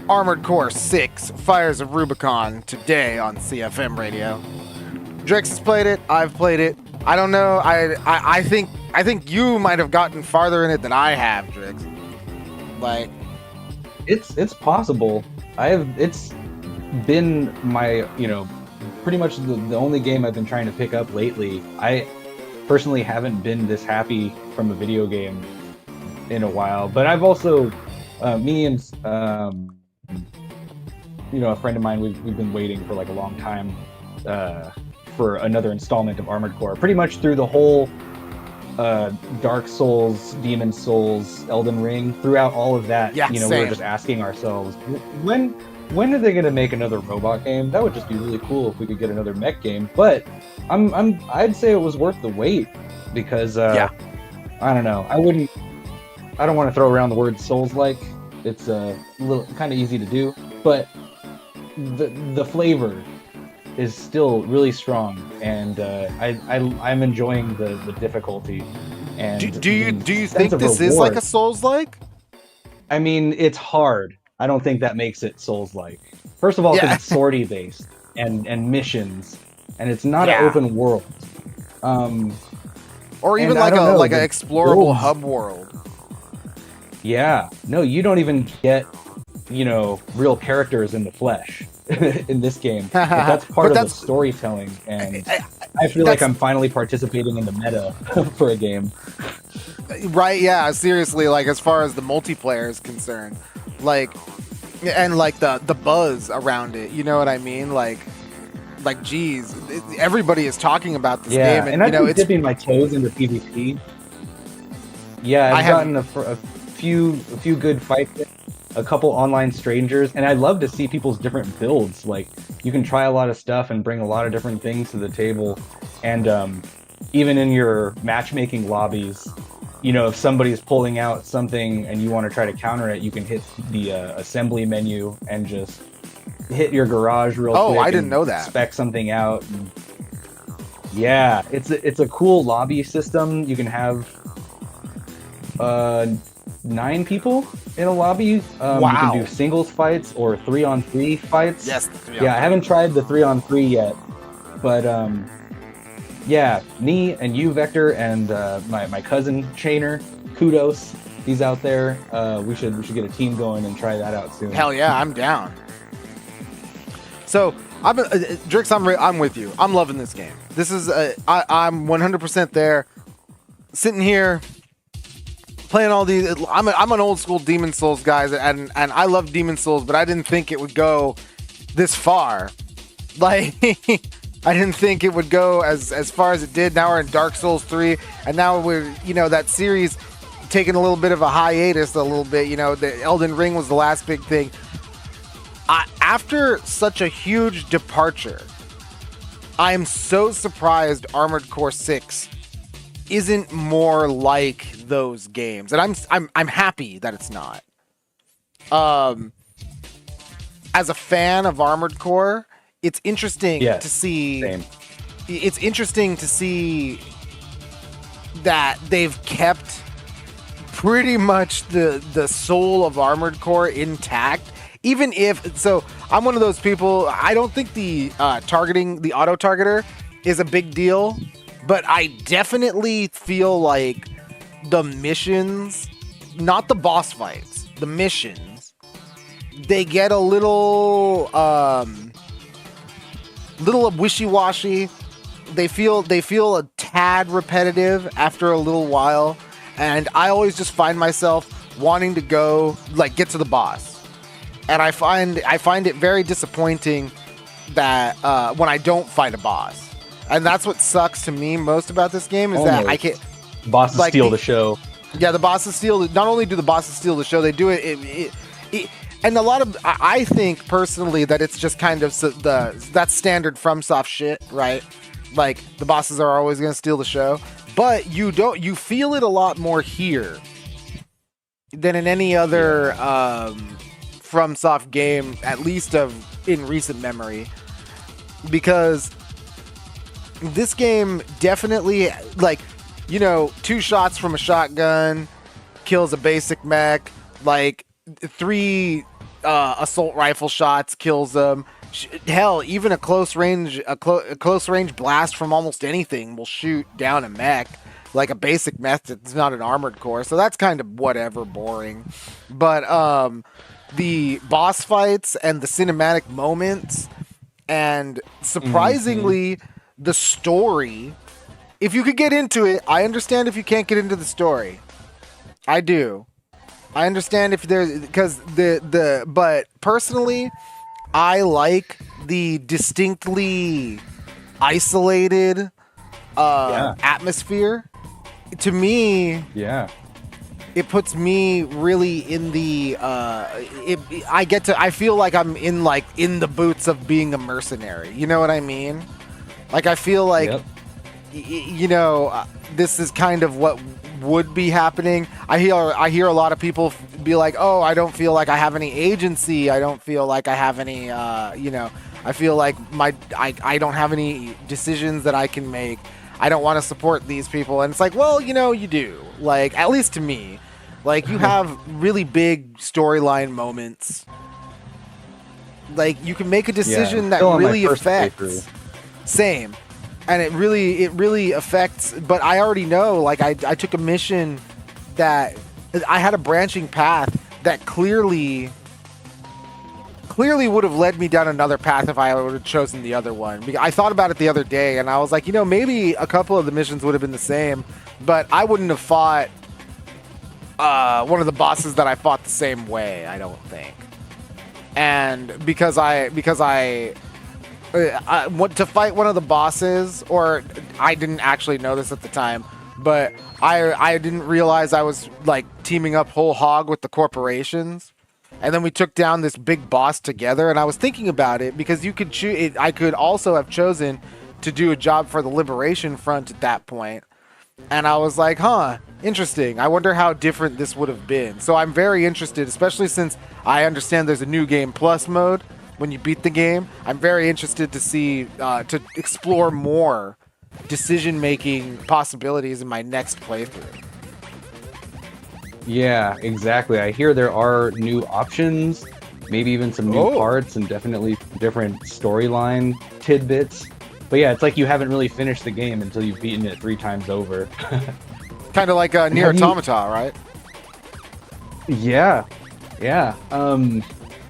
Armored Core 6, Fires of Rubicon, today on CFM Radio. Drix has played it, I've played it. I don't know, I think you might have gotten farther in it than I have, Drix. Like, it's possible. It's been my, pretty much the only game I've been trying to pick up lately. I personally haven't been this happy from a video game in a while, but I've also, me and a friend of mine, we've been waiting for like a long time for another installment of Armored Core. Pretty much through the whole Dark Souls, Demon Souls, Elden Ring, throughout all of that, we were just asking ourselves, when are they going to make another robot game? That would just be really cool if we could get another mech game. But I'd say it was worth the wait because I don't know. I don't want to throw around the word Souls-like. It's a little kind of easy to do, but the flavor is still really strong, and I'm enjoying the difficulty. And do you think this is like a Souls-like? I mean, it's hard. I don't think that makes it Souls-like. First of all, because it's sortie based and missions, and it's not an open world. Or even like an explorable hub world. Yeah, no, you don't even get, real characters in the flesh in this game. But that's part of the storytelling, and I feel like I'm finally participating in the meta for a game. Right, yeah, seriously, like as far as the multiplayer is concerned. Like, and like the buzz around it, you know what I mean? Like geez, everybody is talking about this game, and I've been dipping my toes into PvP. Yeah, I've gotten a few good fights, a couple online strangers, and I love to see people's different builds. Like, you can try a lot of stuff and bring a lot of different things to the table, and even in your matchmaking lobbies, if somebody's pulling out something and you want to try to counter it, you can hit the assembly menu and just hit your garage real quick. Oh, I didn't know that. Spec something out. Yeah, it's a cool lobby system. You can have 9 people in a lobby. Wow. You can do singles fights or 3-on-3 fights. Yes. Yeah, I haven't tried the 3-on-3 yet, but me and you, Vector, and my cousin Chainer, Kudos, he's out there. We should get a team going and try that out soon. Hell yeah, I'm down. So Drix, I'm with you. I'm loving this game. This is I'm 100% there. Sitting here playing all these. I'm an old school Demon Souls guys, and I love Demon Souls, but I didn't think it would go this far. Like, I didn't think it would go as far as it did. Now we're in Dark Souls 3, and now we're that series taking a little bit of a hiatus a little bit. The Elden Ring was the last big thing. After such a huge departure, I am so surprised Armored Core 6 isn't more like those games, and I'm happy that it's not. As a fan of Armored Core, it's interesting to see. Same. It's interesting to see that they've kept pretty much the soul of Armored Core intact. Even if I'm one of those people. I don't think the targeting, the auto targeter, is a big deal. But I definitely feel like the missions, not the boss fights, the missions, they get a little wishy-washy. They feel a tad repetitive after a little while, and I always just find myself wanting to go get to the boss, and I find it very disappointing that when I don't fight a boss. And that's what sucks to me most about this game is that I can't. Bosses steal the show. Yeah, the bosses steal. Not only do the bosses steal the show, they do it. And a lot of, I think personally that it's just kind of that's standard FromSoft shit, right? Like, the bosses are always going to steal the show, but you feel it a lot more here than in any other FromSoft game, at least in recent memory, because this game definitely, 2 shots from a shotgun kills a basic mech. 3 assault rifle shots kills them. Hell, even a close range blast from almost anything will shoot down a mech, like a basic mech that's not an armored core. So that's kind of whatever, boring. But the boss fights and the cinematic moments, and surprisingly, the story. If you could get into it, I understand if you can't get into the story. I do. I understand if there's because but personally, I like the distinctly isolated atmosphere. To me, it puts me really in the I feel like I'm in the boots of being a mercenary. You know what I mean? Like I feel like this is kind of what would be happening. I hear a lot of people be like, "Oh, I don't feel like I have any agency. I don't feel like I have any I feel like I don't have any decisions that I can make. I don't want to support these people." And it's like, well, you do. Like, at least to me. Like, you have really big storyline moments. Like, you can make a decision that really affects. Same. And it really affects, but I already know, like, I took a mission that I had a branching path that clearly would have led me down another path if I would have chosen the other one. I thought about it the other day, and I was like, maybe a couple of the missions would have been the same, but I wouldn't have fought one of the bosses that I fought the same way, I don't think. And because I want to fight one of the bosses, or I didn't actually know this at the time, but I didn't realize I was like teaming up whole hog with the corporations, and then we took down this big boss together. And I was thinking about it because you could choose. I could also have chosen to do a job for the Liberation Front at that point, and I was like, interesting. I wonder how different this would have been. So I'm very interested, especially since I understand there's a new game plus mode. When you beat the game, I'm very interested to see, to explore more decision-making possibilities in my next playthrough. Yeah, exactly. I hear there are new options, maybe even some new parts, and definitely different storyline tidbits. But yeah, it's like you haven't really finished the game until you've beaten it 3 times over. Kind of like Nier Automata, right? Yeah.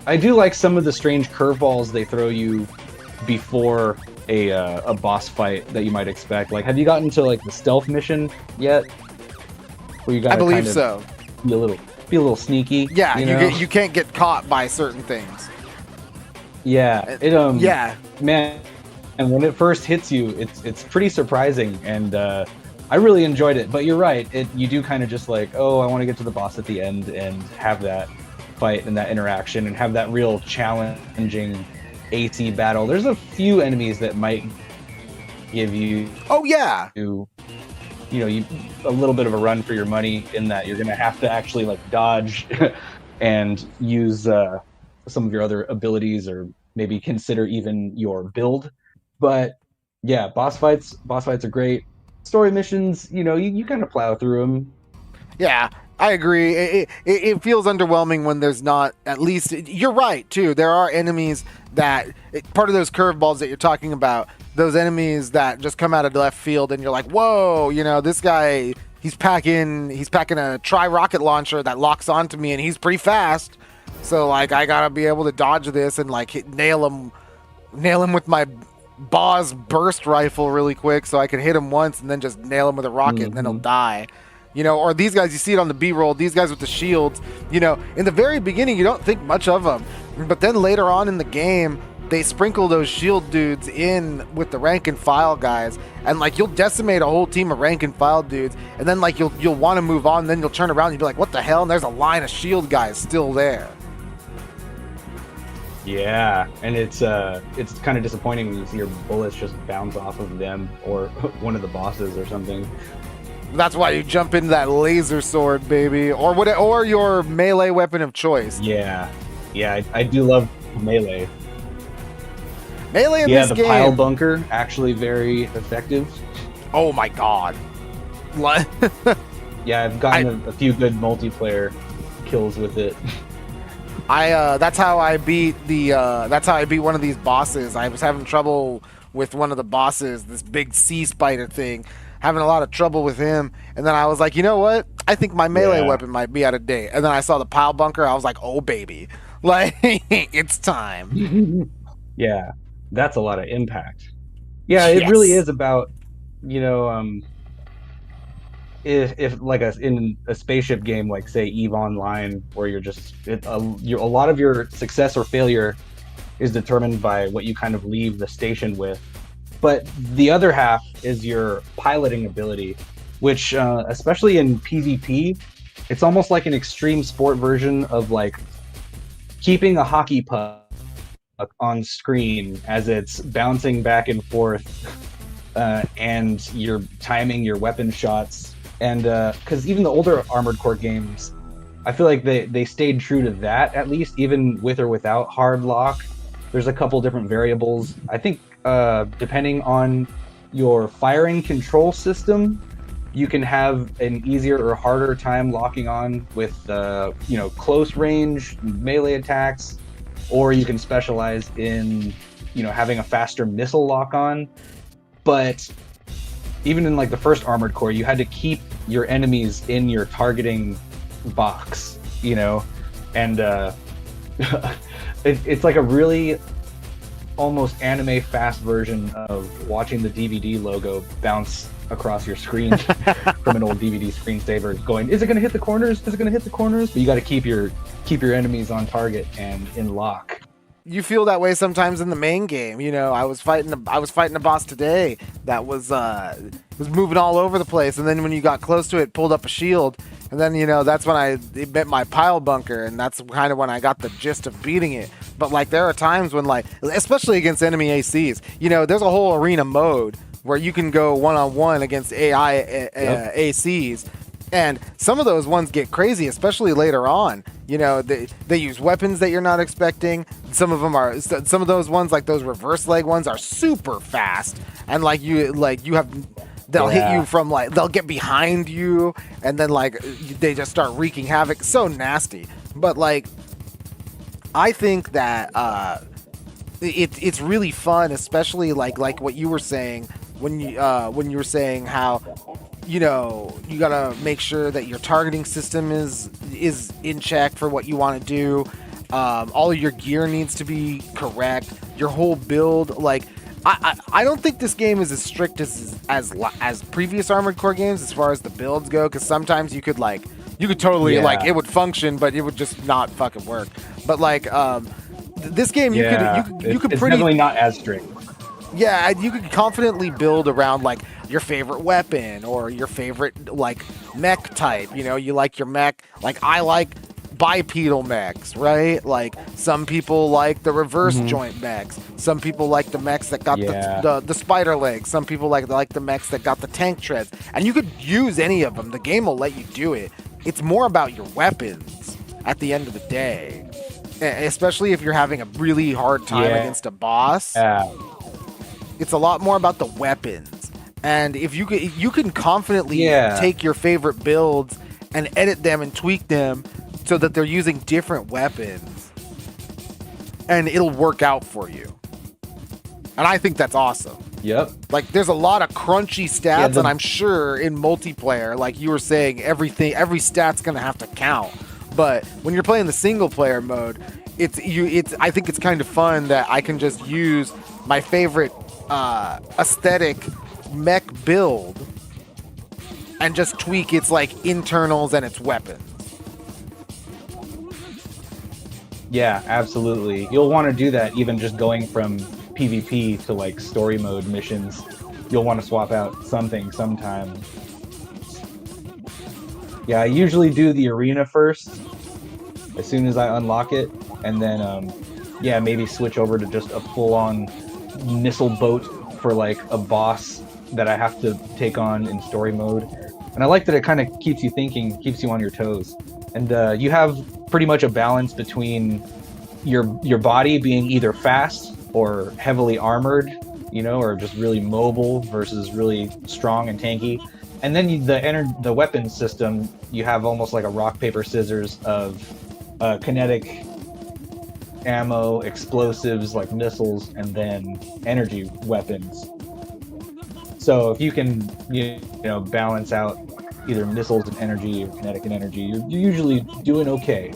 I do like some of the strange curveballs they throw you before a boss fight that you might expect. Like, have you gotten to like the stealth mission yet? Where you gotta I believe so. Be a little sneaky. Yeah, you can't get caught by certain things. Yeah, man. And when it first hits you, it's pretty surprising, and I really enjoyed it. But you're right, you do kind of just like, I want to get to the boss at the end and have that fight and that interaction and have that real challenging AC battle. There's a few enemies that might give you a little bit of a run for your money, in that you're gonna have to actually like dodge and use some of your other abilities, or maybe consider even your build. But yeah, boss fights are great. Story missions, you kind of plow through them. Yeah, I agree. It feels underwhelming when there's not, at least, you're right, too. There are enemies that, part of those curveballs that you're talking about, those enemies that just come out of left field and you're like, whoa, this guy, he's packing a tri-rocket launcher that locks onto me and he's pretty fast. So, like, I gotta be able to dodge this and, like, nail him with my Boss burst rifle really quick so I can hit him once and then just nail him with a rocket and then he'll die. Or these guys, you see it on the B-roll, these guys with the shields, in the very beginning, you don't think much of them. But then later on in the game, they sprinkle those shield dudes in with the rank and file guys. And, like, you'll decimate a whole team of rank and file dudes. And then, like, you'll want to move on. And then you'll turn around and you'll be like, what the hell? And there's a line of shield guys still there. Yeah, and it's kind of disappointing when you see your bullets just bounce off of them or one of the bosses or something. That's why you jump into that laser sword, baby, or your melee weapon of choice. Yeah, I do love melee. Melee in this game. Yeah, the pile bunker, actually very effective. Oh my god. Yeah, I've gotten a few good multiplayer kills with it. That's how I beat one of these bosses. I was having trouble with one of the bosses, this big sea spider thing, having a lot of trouble with him. And then I was like, you know what? I think my melee weapon might be out of date. And then I saw the pile bunker. I was like, oh baby, like it's time. Yeah, that's a lot of impact. Yeah, it really is about, you know, if like in a spaceship game like say EVE Online, where you're just a lot of your success or failure is determined by what you kind of leave the station with, but the other half is your piloting ability, which especially in PvP, it's almost like an extreme sport version of like keeping a hockey puck on screen as it's bouncing back and forth, and you're timing your weapon shots. And because even the older Armored Core games, I feel like they stayed true to that, at least, even with or without hard lock. There's a couple different variables. I think depending on your firing control system, you can have an easier or harder time locking on with close range melee attacks, or you can specialize in having a faster missile lock on. But even in like the first Armored Core, you had to keep your enemies in your targeting box, and it's like a really almost anime fast version of watching the DVD logo bounce across your screen from an old DVD screensaver going, is it going to hit the corners? Is it going to hit the corners? But you got to keep your enemies on target and in lock. You feel that way sometimes in the main game. I was fighting a boss today that was moving all over the place, and then when you got close to it, pulled up a shield, and then that's when I met my pile bunker, and that's kind of when I got the gist of beating it. But like there are times when, like, especially against enemy ACs, there's a whole arena mode where you can go one-on-one against AI ACs. And some of those ones get crazy, especially later on. They use weapons that you're not expecting. Some of those ones, like those reverse leg ones, are super fast. And they'll hit you from they'll get behind you, and then they just start wreaking havoc. So nasty. But I think that it's really fun, especially like what you were saying when you were saying how you gotta make sure that your targeting system is in check for what you want to do. All of your gear needs to be correct. Your whole build, I don't think this game is as strict as previous Armored Core games as far as the builds go, because sometimes you could totally it would function, but it would just not fucking work. But this game, you could it's pretty definitely not as strict. Yeah, you could confidently build around your favorite weapon or your favorite mech type. You like your mech. I like bipedal mechs, right? Some people like the reverse joint mechs. Some people like the mechs that got the spider legs. Some people like the mechs that got the tank treads. And you could use any of them. The game will let you do it. It's more about your weapons at the end of the day, especially if you're having a really hard time against a boss. Yeah. It's a lot more about the weapons. And if you can confidently take your favorite builds and edit them and tweak them so that they're using different weapons, and it'll work out for you. And I think that's awesome. Yep. There's a lot of crunchy stats, and I'm sure in multiplayer, like you were saying, every stat's gonna have to count. But when you're playing the single player mode, I think it's kind of fun that I can just use my favorite aesthetic mech build and just tweak its internals and its weapons. Yeah, absolutely. You'll want to do that even just going from PvP to story mode missions. You'll want to swap out something sometime. Yeah, I usually do the arena first as soon as I unlock it, and then maybe switch over to just a full-on missile boat for a boss that I have to take on in story mode. And I like that it kind of keeps you thinking, keeps you on your toes. And you have pretty much a balance between your body being either fast or heavily armored, or just really mobile versus really strong and tanky. And then the weapon system, you have almost like a rock, paper, scissors of kinetic ammo, explosives like missiles, and then energy weapons. So if you can, you know, balance out either missiles and energy or kinetic and energy, you're usually doing okay.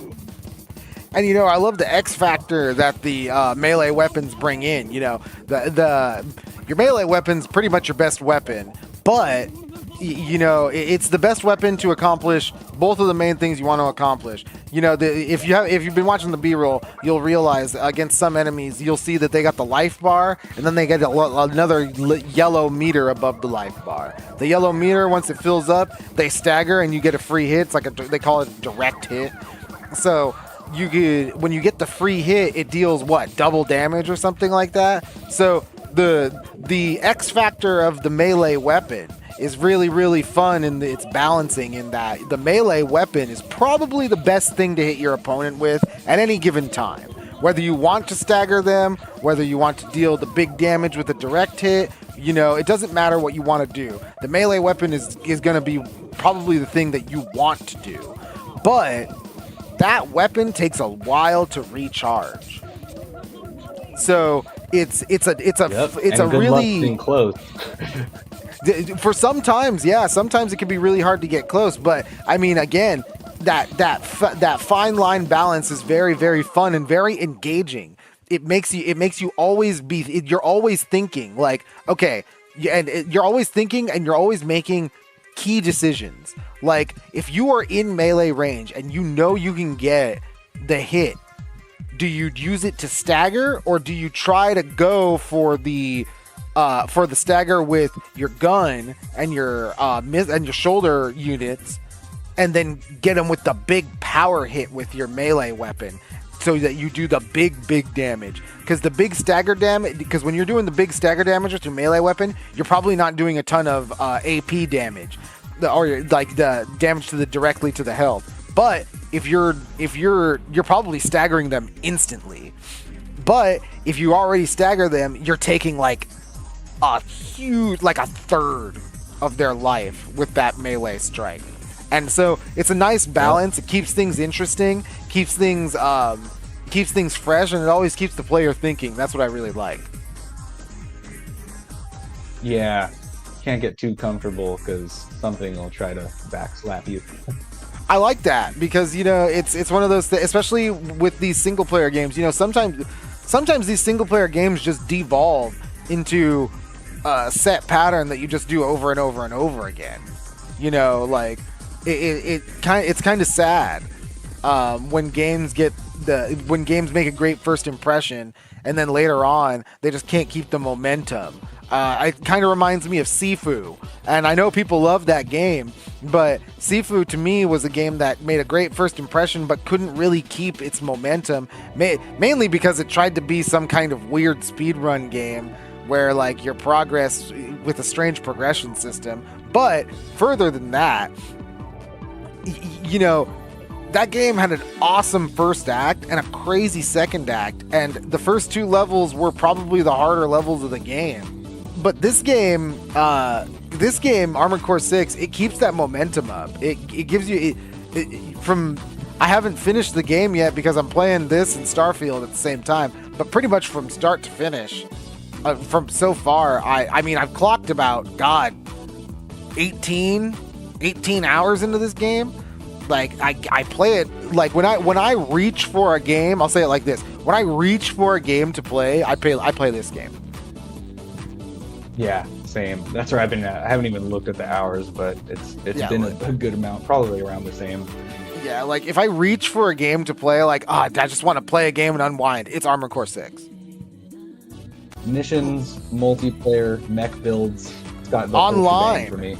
And you know, I love the X factor that the melee weapons bring in. You know, your melee weapon's pretty much your best weapon, but you know, it's the best weapon to accomplish both of the main things you want to accomplish. You know, if you've been watching the B-roll, you'll realize against some enemies, you'll see that they got the life bar, and then they get another yellow meter above the life bar. The yellow meter, once it fills up, they stagger, and you get a free hit. It's like they call it a direct hit. So when you get the free hit, it deals what, double damage or something like that. So the X factor of the melee weapon is really, really fun in its balancing, in that the melee weapon is probably the best thing to hit your opponent with at any given time. Whether you want to stagger them, whether you want to deal the big damage with a direct hit, you know, it doesn't matter what you want to do. The melee weapon is going to be probably the thing that you want to do. But that weapon takes a while to recharge. So it's a good really luck being close. For sometimes it can be really hard to get close, but I mean, again, that fine line balance is very, very fun and very engaging. It makes you always you're always thinking like, okay, and you're always thinking and you're always making key decisions. Like if you are in melee range and you know you can get the hit, do you use it to stagger, or do you try to go for the stagger with your gun and your shoulder units, and then get them with the big power hit with your melee weapon, so that you do the big damage? Because the big stagger damage, because when you're doing the big stagger damage with your melee weapon, you're probably not doing a ton of AP damage, or like the damage directly to the health. But if you're probably staggering them instantly. But if you already stagger them, you're taking like a third of their life with that melee strike. And so it's a nice balance. It keeps things interesting, keeps things fresh, and it always keeps the player thinking. That's what I really like. Yeah, can't get too comfortable because something will try to backslap you. I like that because, you know, it's one of those things, especially with these single player games. You know, sometimes these single player games just devolve into a set pattern that you just do over and over and over again. You know, like it's kind of sad when games make a great first impression and then later on they just can't keep the momentum. It kind of reminds me of Sifu, and I know people love that game, but Sifu to me was a game that made a great first impression but couldn't really keep its momentum, mainly because it tried to be some kind of weird speedrun game where like your progress with a strange progression system. But further than that, you know, that game had an awesome first act and a crazy second act, and the first two levels were probably the harder levels of the game. But this game, Armored Core 6, it keeps that momentum up. It gives you I haven't finished the game yet because I'm playing this and Starfield at the same time, but pretty much from start to finish, from so far, I mean, I've clocked about, 18 hours into this game. Like, I play it, like, when I reach for a game, I'll say it like this. When I reach for a game to play, I play this game. Yeah, same. That's where I've been at. I haven't even looked at the hours, but it's been a good amount, probably around the same. Yeah, like if I reach for a game to play, like, I just want to play a game and unwind, it's Armored Core 6. Missions, multiplayer, mech builds, it's got the online for me.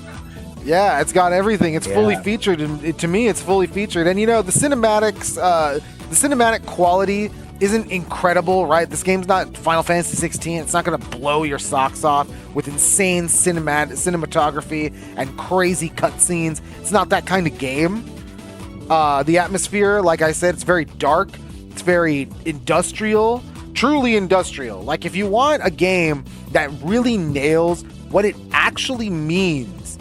Yeah, it's got everything. It's fully featured, and to me, it's fully featured. And you know, the cinematics, the cinematic quality isn't incredible, right? This game's not Final Fantasy 16. It's not going to blow your socks off with insane cinematography and crazy cutscenes. It's not that kind of game. The atmosphere, like I said, it's very dark. It's very industrial, truly industrial. Like if you want a game that really nails what it actually means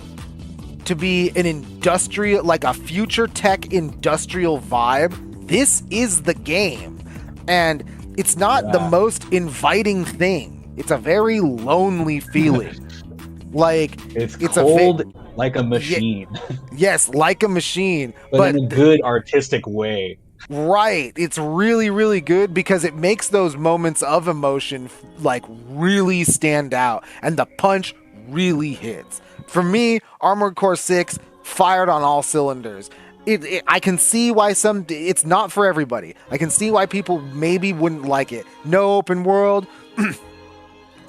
to be an industrial, like a future tech industrial vibe, this is the game. And it's not the most inviting thing. It's a very lonely feeling. Like it's cold like a machine. Yes, like a machine, but in a good artistic way. Right. It's really, really good because it makes those moments of emotion like really stand out, and the punch really hits. For me, Armored Core 6 fired on all cylinders. I can see why it's not for everybody. I can see why people maybe wouldn't like it. No open world,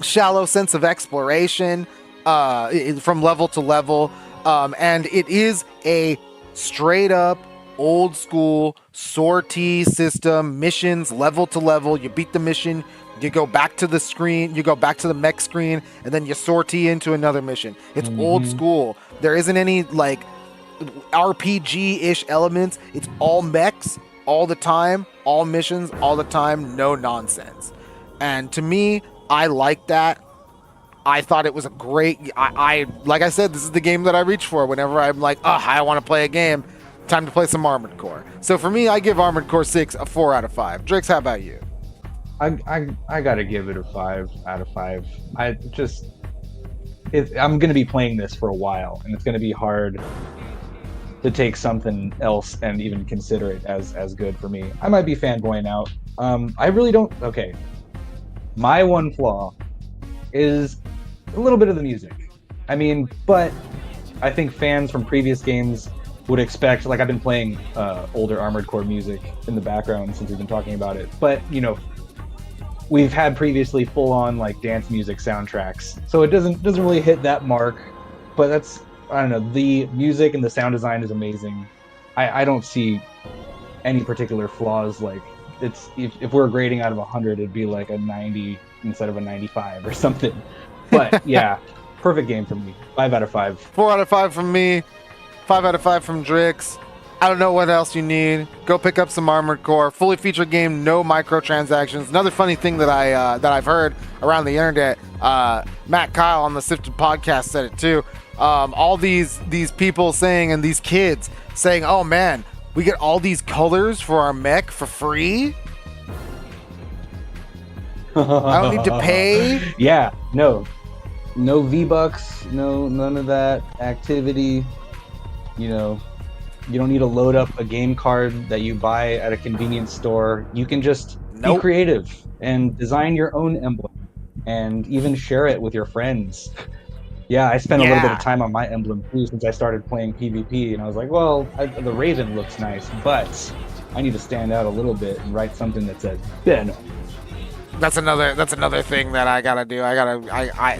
shallow sense of exploration from level to level, and it is a straight up old school sortie system, missions level to level. You beat the mission, you go back to the screen, you go back to the mech screen, and then you sortie into another mission. It's old school. There isn't any like RPG-ish elements. It's all mechs all the time, all missions all the time, no nonsense. And to me, I like that. I thought it was a great, I like I said, this is the game that I reach for whenever I'm like, I want to play a game. Time to play some Armored Core. So for me, I give Armored Core 6 a 4 out of 5. Drix, how about you? I gotta give it a 5 out of 5. I'm gonna be playing this for a while, and it's gonna be hard to take something else and even consider it as good for me. I might be fanboying out. I really don't. Okay, my one flaw is a little bit of the music. I mean, but I think fans from previous games would expect, like, I've been playing older Armored Core music in the background since we've been talking about it, but you know, we've had previously full-on like dance music soundtracks, so it doesn't really hit that mark. But that's, I don't know, the music and the sound design is amazing. I don't see any particular flaws. Like, it's if we're grading out of 100, it'd be like a 90 instead of a 95 or something. But yeah, perfect game for me. 5 out of 5. 4 out of 5 from me. 5 out of 5 from Drix. I don't know what else you need. Go pick up some Armored Core. Fully featured game, no microtransactions. Another funny thing that I've heard around the internet, Matt Kyle on the Sifted podcast said it too. All these people saying, and these kids saying, oh man, we get all these colors for our mech for free? I don't need to pay? Yeah, no V-Bucks, none of that activity. You know, you don't need to load up a game card that you buy at a convenience store. You can just be creative and design your own emblem and even share it with your friends. Yeah, I spent a little bit of time on my emblem too since I started playing PvP, and I was like, well, the Raven looks nice, but I need to stand out a little bit and write something that says Venom. That's another thing that I gotta do. I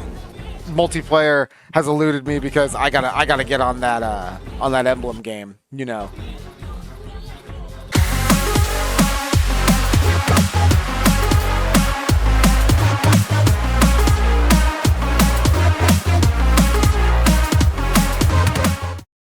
multiplayer has eluded me because I gotta get on that emblem game, you know.